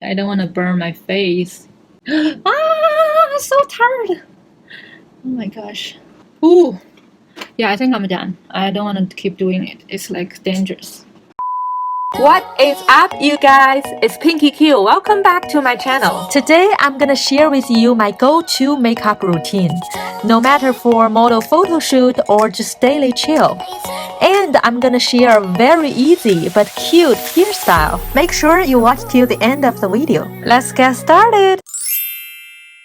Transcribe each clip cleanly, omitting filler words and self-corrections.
I don't want to burn my face. I'm so tired. Oh my gosh. Ooh. Yeah, I think I'm done. I don't want to keep doing it. It's like dangerous. What is up, you guys? It's PinkyQ. Welcome back to my channel. Today, I'm gonna share with you my go-to makeup routine, no matter for model photo shoot or just daily chill. And I'm gonna share a very easy but cute hairstyle. Make sure you watch till the end of the video. Let's get started.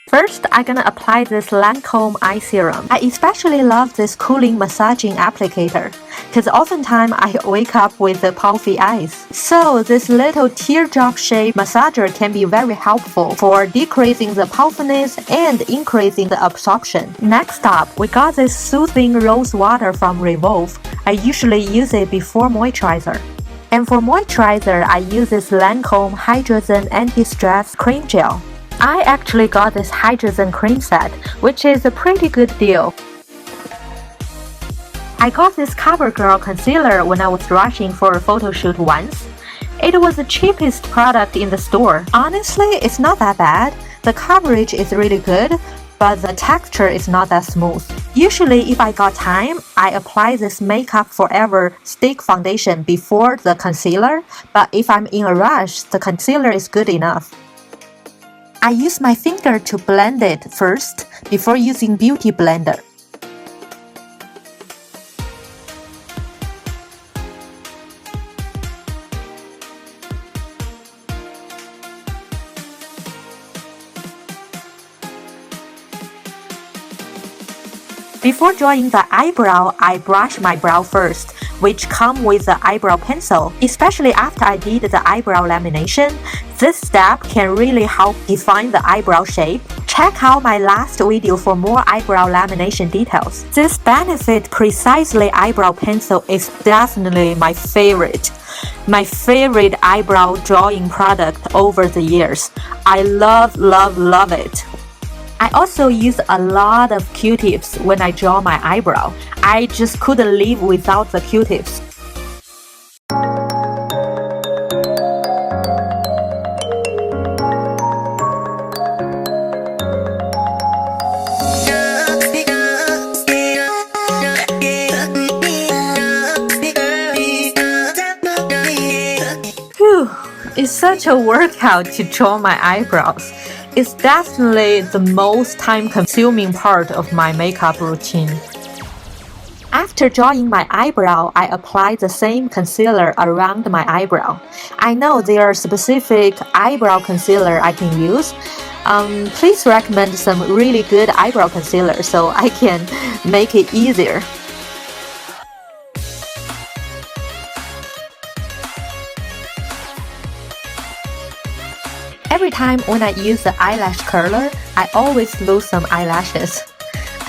First, I'm gonna apply this Lancôme eye serum. I especially love this cooling massaging applicator because oftentimes I wake up with puffy eyes. So this little teardrop shaped massager can be very helpful for decreasing the puffiness and increasing the absorption. Next up, we got this soothing rose water from Revolve. I usually use it before moisturizer. And for moisturizer, I use this Lancôme Hydrazine Anti-Stress Cream Gel. I actually got this Hydrazine cream set, which is a pretty good deal. I got this CoverGirl concealer when I was rushing for a photo shoot once. It was the cheapest product in the store. Honestly, it's not that bad. The coverage is really good, but the texture is not that smooth. Usually, if I got time, I apply this Makeup Forever stick foundation before the concealer, but if I'm in a rush, the concealer is good enough. I use my finger to blend it first before using Beauty Blender. Before drawing the eyebrow, I brush my brow first, which come with the eyebrow pencil. Especially after I did the eyebrow lamination, this step can really help define the eyebrow shape. Check out my last video for more eyebrow lamination details. This Benefit Precisely eyebrow pencil is definitely my favorite. My favorite eyebrow drawing product over the years. I love it. I also use a lot of Q-tips when I draw my eyebrow. I just couldn't live without the Q-tips. Whew, it's such a workout to draw my eyebrows. It's definitely the most time-consuming part of my makeup routine. After drawing my eyebrow, I apply the same concealer around my eyebrow. I know there are specific eyebrow concealer I can use. Please recommend some really good eyebrow concealer so I can make it easier. Every time when I use the eyelash curler, I always lose some eyelashes.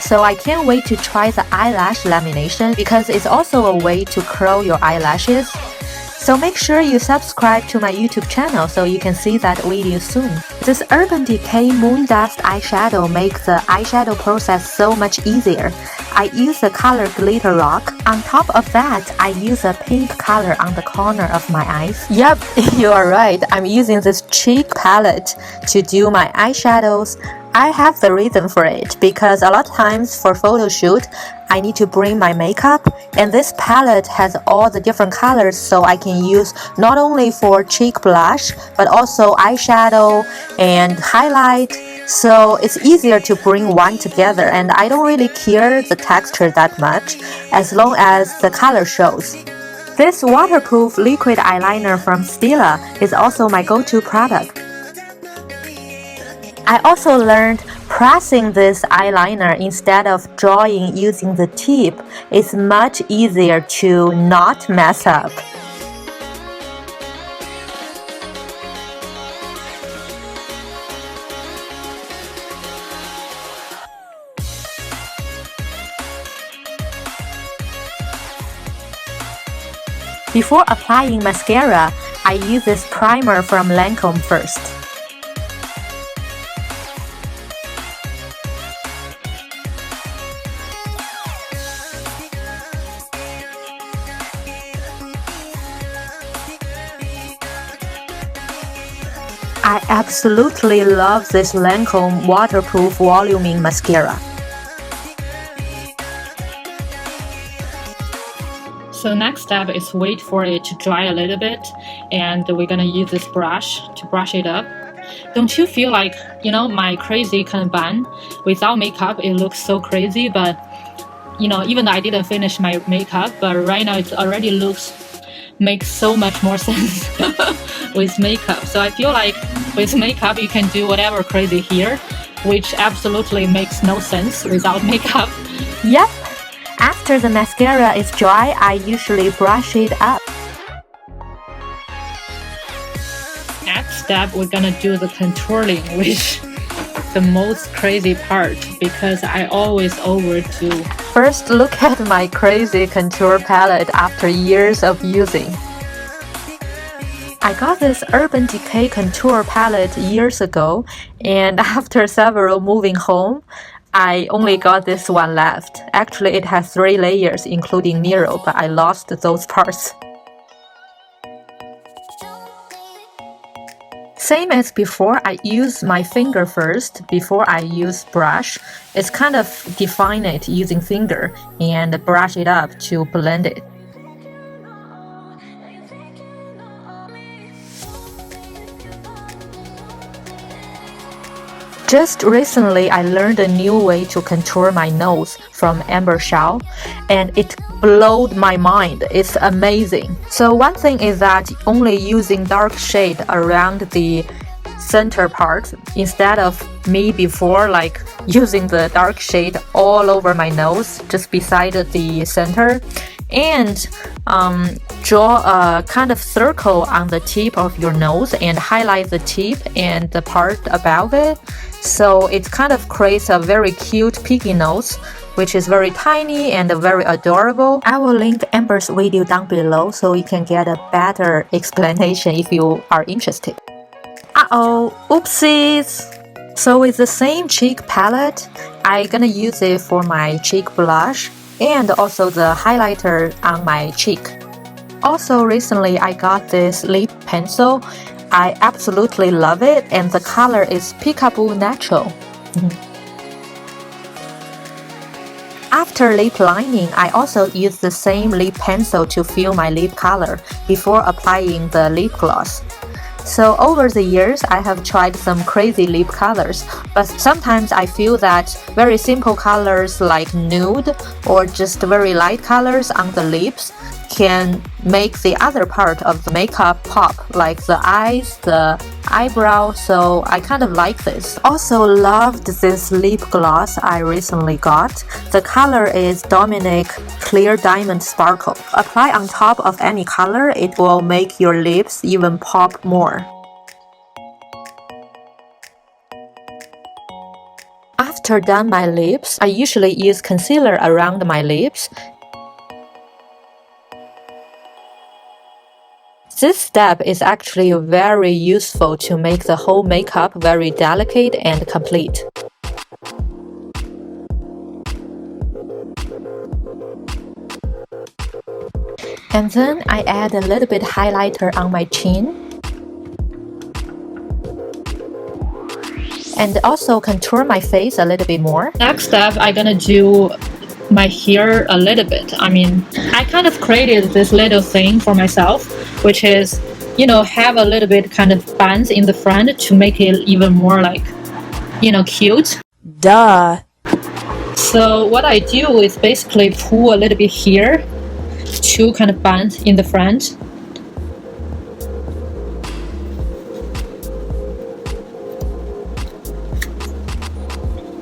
So I can't wait to try the eyelash lamination because it's also a way to curl your eyelashes. So make sure you subscribe to my YouTube channel so you can see that video soon. This Urban Decay Moon Dust eyeshadow makes the eyeshadow process so much easier. I use the color Glitter Rock. On top of that, I use a pink color on the corner of my eyes. Yep, you are right. I'm using this cheek palette to do my eyeshadows. I have the reason for it because a lot of times for photo shoot, I need to bring my makeup, and this palette has all the different colors so I can use not only for cheek blush but also eyeshadow and highlight. So it's easier to bring one together, and I don't really care the texture that much as long as the color shows. This waterproof liquid eyeliner from Stila is also my go-to product. I also learned pressing this eyeliner instead of drawing using the tip is much easier to not mess up. Before applying mascara, I use this primer from Lancôme first. I absolutely love this Lancôme waterproof voluming mascara. So next step is wait for it to dry a little bit, and we're gonna use this brush to brush it up. Don't you feel like, you know, my crazy kind of bun without makeup, it looks so crazy, but you know, even though I didn't finish my makeup, but right now it already makes so much more sense with makeup. So I feel like with makeup you can do whatever crazy here, which absolutely makes no sense without makeup. Yep. After the mascara is dry, I usually brush it up. Next step, we're gonna do the contouring, which the most crazy part because I always overdo. First, look at my crazy contour palette after years of using. I got this Urban Decay contour palette years ago, and after several moving home, I only got this one left. Actually, it has 3 layers including mirror, but I lost those parts. Same as before, I use my finger first before I use brush. It's kind of define it using finger and brush it up to blend it. Just recently, I learned a new way to contour my nose from Amber Shao, and it blew my mind. It's amazing. So one thing is that only using dark shade around the center part instead of me before, like using the dark shade all over my nose just beside the center, and draw a kind of circle on the tip of your nose and highlight the tip and the part above it. So it kind of creates a very cute piggy nose, which is very tiny and very adorable. I will link Amber's video down below so you can get a better explanation if you are interested. Uh-oh, oopsies! So with the same cheek palette, I'm gonna use it for my cheek blush and also the highlighter on my cheek. Also recently I got this lip pencil. I absolutely love it, and the color is Peekaboo Natural. After lip lining, I also use the same lip pencil to fill my lip color before applying the lip gloss. So over the years, I have tried some crazy lip colors, but sometimes I feel that very simple colors like nude or just very light colors on the lips can make the other part of the makeup pop, like the eyes, the eyebrow, so I kind of like this. Also loved this lip gloss I recently got. The color is Dominic Clear Diamond Sparkle. Apply on top of any color, it will make your lips even pop more. After done my lips, I usually use concealer around my lips. This step is actually very useful to make the whole makeup very delicate and complete. And then I add a little bit highlighter on my chin. And also contour my face a little bit more. Next step, I'm gonna do my hair a little bit. I mean, I kind of created this little thing for myself, which is, you know, have a little bit kind of buns in the front to make it even more like, you know, cute. Duh. So what I do is basically pull a little bit here, 2 kind of buns in the front.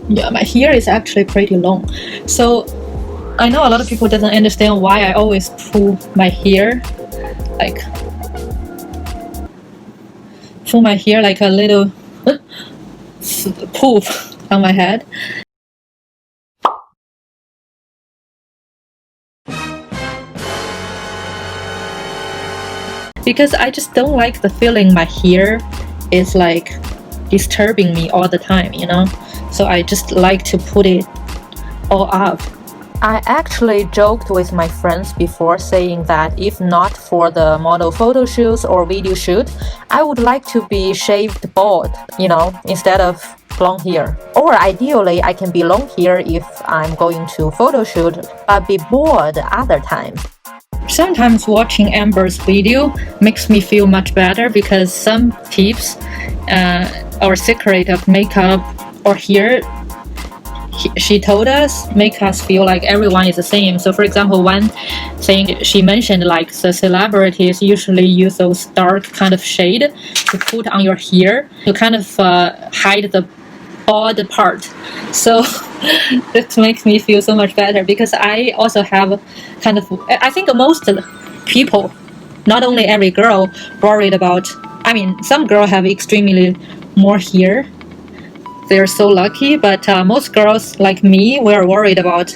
Yeah, my hair is actually pretty long. So I know a lot of people doesn't understand why I always pull my hair like a little poof on my head. Because I just don't like the feeling my hair is like disturbing me all the time, you know? So I just like to put it all up. I actually joked with my friends before saying that if not for the model photo shoots or video shoot, I would like to be shaved bald, you know, instead of long hair. Or ideally, I can be long hair if I'm going to photo shoot, but be bald other times. Sometimes watching Amber's video makes me feel much better because some tips or secret of makeup or hair she told us make us feel like everyone is the same. So for example, one thing she mentioned, like the celebrities usually use those dark kind of shade to put on your hair to kind of hide the bald part. So that makes me feel so much better because I also have kind of, I think most people, not only every girl, worried about, I mean, some girls have extremely more hair. They're so lucky, but most girls like me, we're worried about,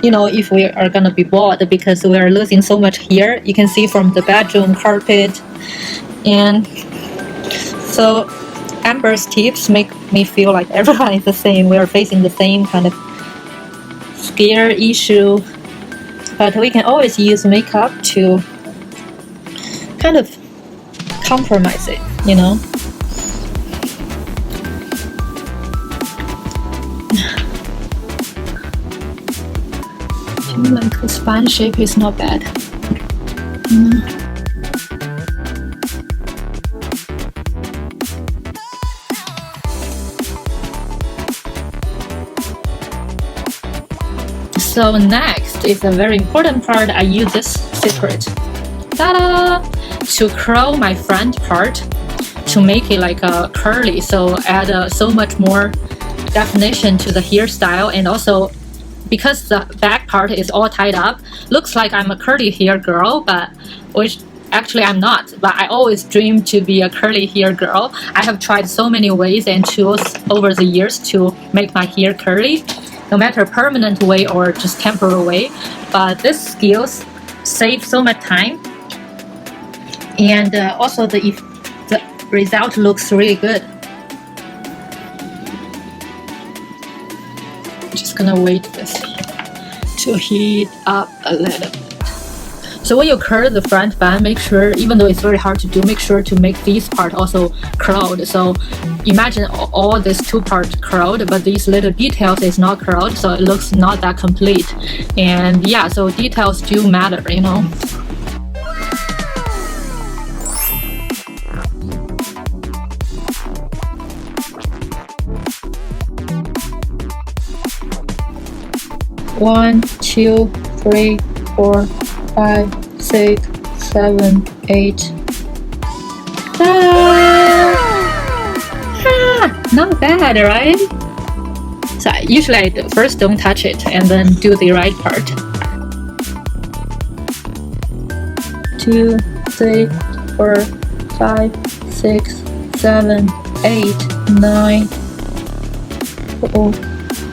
you know, if we are gonna be bald because we are losing so much hair. You can see from the bedroom carpet. And so Amber's tips make me feel like everyone is the same. We are facing the same kind of scare issue, but we can always use makeup to kind of compromise it, you know. Like the spine shape is not bad. So next is a very important part. I use this secret, ta-da, to curl my front part to make it like a curly. So add so much more definition to the hairstyle, and also because the back part is all tied up, looks like I'm a curly hair girl, but which actually I'm not. But I always dreamed to be a curly hair girl. I have tried so many ways and tools over the years to make my hair curly, no matter permanent way or just temporary way. But this skills save so much time, and also the result looks really good. Just gonna wait this to heat up a little bit. So when you curl the front bun, make sure, even though it's very hard to do, make sure to make this part also curled. So imagine all this two part curled, but these little details is not curled, so it looks not that complete. And yeah, so details do matter, you know. One, two, three, 4, 5, 6, 7, 8. Not bad, right? So usually I first don't touch it and then do the right part. 2, 3, 4, 5, 6, 7, 8, 9.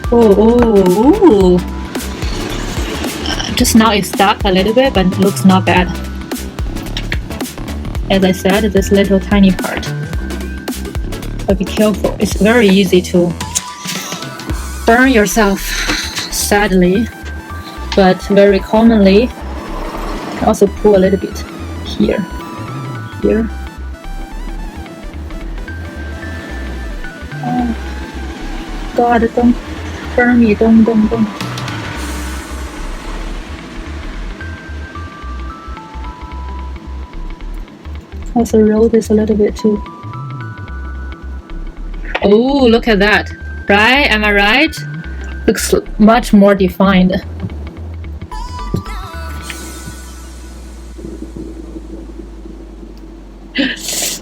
Oh. Just now it stuck a little bit, but it looks not bad. As I said, this little tiny part. But be careful, it's very easy to burn yourself, sadly. But very commonly, also pull a little bit here. Oh God, don't burn me, don't. Also roll this a little bit too. Oh, look at that. Right? Am I right? Looks much more defined.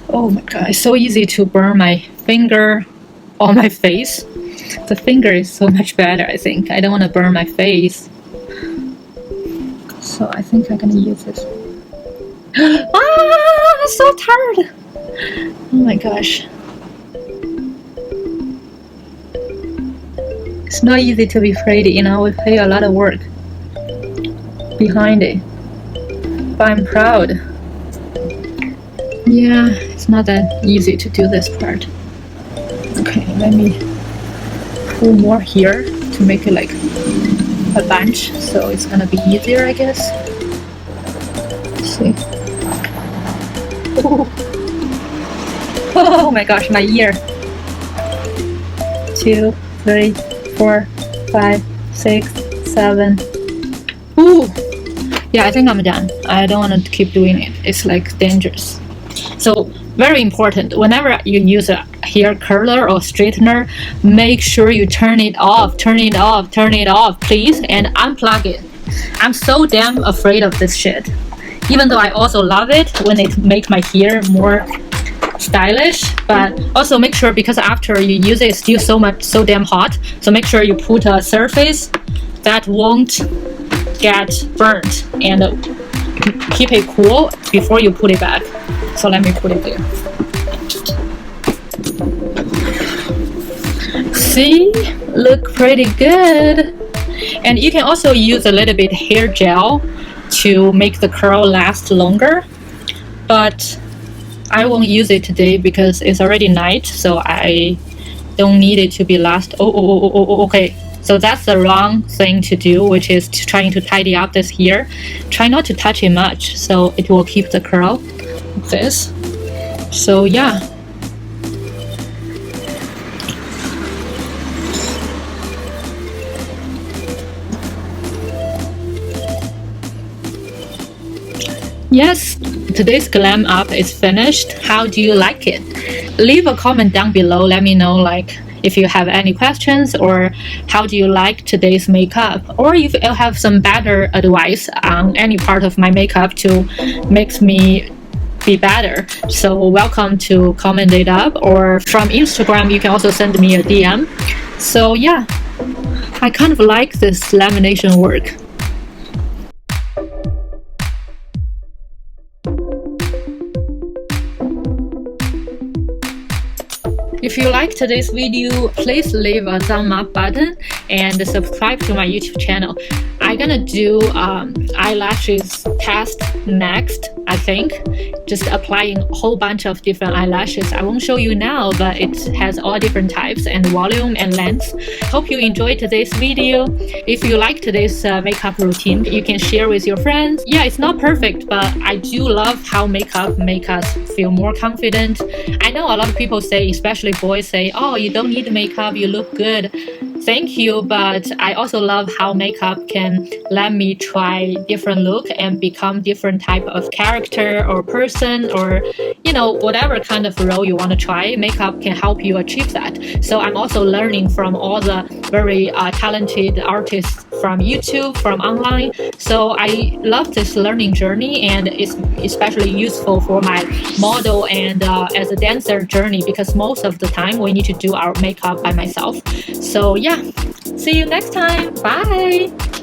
Oh my God, it's so easy to burn my finger on my face. The finger is so much better, I think. I don't want to burn my face. So I think I'm gonna use this. I'm so tired. Oh my gosh. It's not easy to be pretty, you know, we pay a lot of work behind it. But I'm proud. Yeah, it's not that easy to do this part. Okay, let me pull more here to make it like a bunch, so it's gonna be easier, I guess. Let's see. Ooh. Oh my gosh, my ear. 2, 3, 4, 5, 6, 7. Ooh. Yeah, I think I'm done. I don't want to keep doing it. It's like dangerous. So very important, whenever you use a hair curler or straightener, make sure you turn it off, please, and unplug it. I'm so damn afraid of this shit. Even though I also love it when it makes my hair more stylish, but also make sure, because after you use it, it's still so damn hot. So make sure you put a surface that won't get burnt, and keep it cool before you put it back. So let me put it there. See, look pretty good. And you can also use a little bit hair gel to make the curl last longer, but I won't use it today because it's already night, so I don't need it to be last. Okay. So that's the wrong thing to do, which is trying to tidy up this hair. Try not to touch it much, so it will keep the curl like this. So yeah. Yes, today's glam up is finished. How do you like it? Leave a comment down below. Let me know, like, if you have any questions, or how do you like today's makeup, or if you have some better advice on any part of my makeup to make me be better. So welcome to comment it up, or from Instagram you can also send me a DM. So yeah, I kind of like this lamination work. If you like today's video, please leave a thumb up button and subscribe to my YouTube channel. I'm gonna do eyelashes test next, I think. Just applying a whole bunch of different eyelashes. I won't show you now, but it has all different types and volume and length. Hope you enjoyed today's video. If you like today's makeup routine, you can share with your friends. Yeah, it's not perfect, but I do love how makeup makes us feel more confident. I know a lot of people say, especially boys, say, oh, you don't need makeup, you look good. Thank you, but I also love how makeup can let me try different look and become different type of character or person, or you know, whatever kind of role you want to try. Makeup can help you achieve that. So I'm also learning from all the very talented artists from YouTube, from online. So I love this learning journey, and it's especially useful for my model and as a dancer journey, because most of the time we need to do our makeup by myself. So yeah, see you next time. Bye.